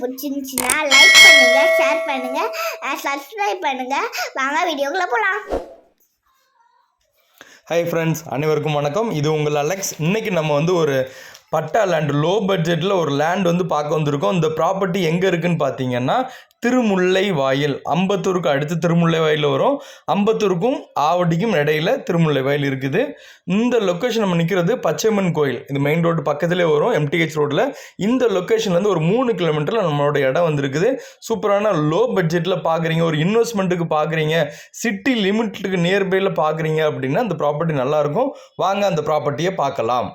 பிடிச்சிருந்துச்சுன்னா லைக் பண்ணுங்க, ஷேர் பண்ணுங்க, சப்ஸ்கிரைப் பண்ணுங்க. வாங்க வீடியோக்குள்ள போலாம். ஹாய் ஃப்ரெண்ட்ஸ், அனைவருக்கும் வணக்கம். இது உங்கள் அலெக்ஸ். இன்றைக்கி நம்ம ஒரு பட்டா லேண்ட், லோ பட்ஜெட்டில் ஒரு லேண்ட் பார்க்க வந்திருக்கோம். இந்த ப்ராப்பர்ட்டி எங்கே இருக்குதுன்னு பார்த்தீங்கன்னா திருமுல்லை வாயில், அம்பத்தூருக்கு அடுத்து திருமுல்லை வாயில் வரும். அம்பத்தூருக்கும் ஆவடிக்கும் இடையில திருமுல்லை வாயில் இருக்குது. இந்த லொக்கேஷன் நம்ம நிற்கிறது பச்சையம்மன் கோயில், இது மெயின் ரோடு பக்கத்திலே வரும், எம்டிஹெச் ரோட்டில். இந்த லொக்கேஷன்லேருந்து ஒரு 3 கிலோமீட்டரில் நம்மளோட இடம் வந்திருக்குது. சூப்பரான லோ பட்ஜெட்டில் பார்க்குறீங்க, ஒரு இன்வெஸ்ட்மெண்ட்டுக்கு பார்க்குறீங்க, சிட்டி லிமிட்டுக்கு நியர்பையில் பார்க்குறீங்க அப்படின்னா அந்த ப்ராப்பர்ட்டி நல்லாயிருக்கும். வாங்க அந்த ப்ராப்பர்ட்டியை பார்க்கலாம்.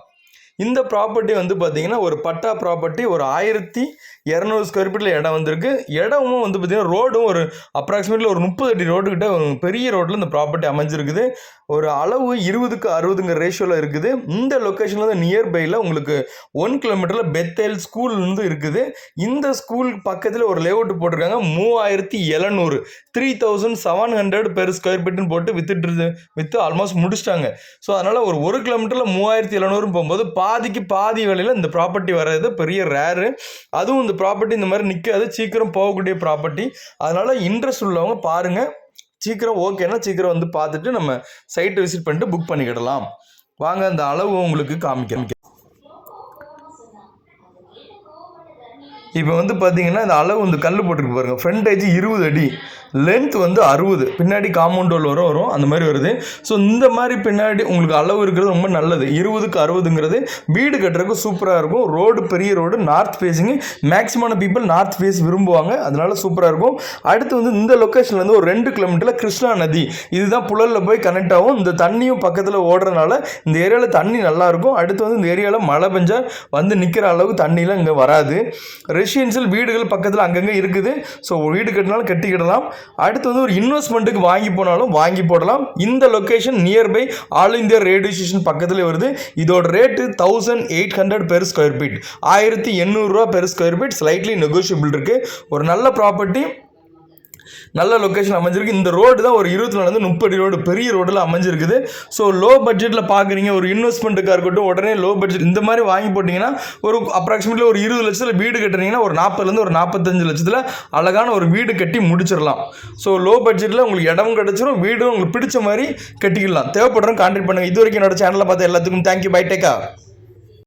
இந்த ப்ராப்பர்ட்டி பார்த்தீங்கன்னா ஒரு பட்டா ப்ராப்பர்ட்டி, ஒரு 1200 ஸ்கொயர் ஃபீட்டில் இடம் வந்திருக்கு. இடமும் பார்த்தீங்கன்னா ரோடும் ஒரு அப்ராக்சிமேட்லி ஒரு 30 அடி ரோடுக்கிட்ட பெரிய ரோட்டில் இந்த ப்ராப்பர்ட்டி அமைஞ்சிருக்குது. ஒரு அளவு 20க்கு 60 ரேஷியோவில் இருக்குது. இந்த லொக்கேஷனில் நியர்பையில் உங்களுக்கு 1 கிலோமீட்டரில் பெத்தேல் ஸ்கூல் இருக்குது. இந்த ஸ்கூல் பக்கத்தில் ஒரு லேஅவுட் போட்டிருக்காங்க. 3700 3700 பெர் ஸ்கொயர் ஃபீட்டுன்னு போட்டு விற்று ஆல்மோஸ்ட் முடிச்சிட்டாங்க. ஸோ அதனால் ஒரு கிலோமீட்டரில் 3700 போகும்போது பாதிக்கு பாதி விலையில் இந்த ப்ராப்பர்ட்டி வர்றது பெரிய ரேரு. அதுவும் இந்த ப்ராப்பர்ட்டி இந்த மாதிரி நிற்காது, சீக்கிரம் போகக்கூடிய ப்ராப்பர்ட்டி. அதனால் இன்ட்ரெஸ்ட் உள்ளவங்க பாருங்கள், சீக்கிரம் ஓகேன்னா சீக்கிரம் பார்த்துட்டு நம்ம சைட்டை விசிட் பண்ணிட்டு புக் பண்ணிக்கிடலாம். வாங்க அந்த அளவு உங்களுக்கு காமிக்கிறேன். இப்போ பார்த்தீங்கன்னா இந்த அளவு கல் போட்டுருக்கு பாருங்கள். ஃப்ரண்டேஜ் 20 அடி, லென்த் 60, பின்னாடி காம்பவுண்ட் வால் வரும் அந்த மாதிரி வருது. ஸோ இந்த மாதிரி பின்னாடி உங்களுக்கு அளவு இருக்கிறது ரொம்ப நல்லது. 20க்கு 60ங்கிறது வீடு கட்டுறதுக்கு சூப்பராக இருக்கும். ரோடு பெரிய ரோடு, நார்த் ஃபேஸிங்கு, மேக்ஸிமான பீப்புள் நார்த் ஃபேஸ் விரும்புவாங்க, அதனால சூப்பராக இருக்கும். அடுத்து இந்த லொக்கேஷன்லேருந்து ஒரு 2 கிலோமீட்டரில் கிருஷ்ணா நதி, இதுதான் புழலில் போய் கனெக்ட் ஆகும். இந்த தண்ணியும் பக்கத்தில் ஓடுறதுனால இந்த ஏரியாவில் தண்ணி நல்லாயிருக்கும். அடுத்து இந்த ஏரியாவில் மழை பெஞ்சால் நிற்கிற அளவுக்கு தண்ணியெலாம் இங்கே வராது. ரெசிடென்ஷியல் வீடுகள் பக்கத்தில் அங்கங்கே இருக்குது. ஸோ வீடு கட்டினாலும் கட்டிக்கிடலாம். அடுத்து ஒரு இன்வெஸ்ட்மெண்ட்டுக்கு வாங்கி போனாலும் வாங்கி போடலாம். இந்த location nearby all India radio station பக்கத்தில் வருது. இதோட ரேட்டு 1800 பெர் ஸ்கொயர் ஃபீட், 1800 ரூபா per square feet. Slightly negotiable இருக்குது. ஒரு நல்ல ப்ராப்பர்ட்டி, நல்ல லொக்கேஷன் அமைஞ்சிருக்கு. இந்த ரோடு தான் ஒரு 24-30 ரோடு பெரிய ரோடில் அமைஞ்சிருக்குது. ஸோ லோ பட்ஜெட்டில் பார்க்குறீங்க, ஒரு இன்வெஸ்ட்மெண்ட்டுக்காக இருக்கட்டும், உடனே லோ பட்ஜெட் இந்த மாதிரி வாங்கி போட்டிங்கன்னா ஒரு அப்ராக்சிமேட்லி ஒரு 20 லட்சத்தில் வீடு கட்டுறீங்கன்னா ஒரு 40லேருந்து ஒரு 45 லட்சத்தில் அழகான ஒரு வீடு கட்டி முடிச்சிடலாம். ஸோ லோ பட்ஜெட்டில் உங்களுக்கு இடமும் கிடச்சிரும், வீடும் உங்களுக்கு பிடிச்ச மாதிரி கட்டிக்கலாம். தேவைப்படுறோம் கான்டாக்ட் பண்ணுங்கள். இது வரைக்கும் என்னோட சேனலில் பார்த்த எல்லாத்துக்கும் தேங்க்யூ, பை, டேக் கேர்.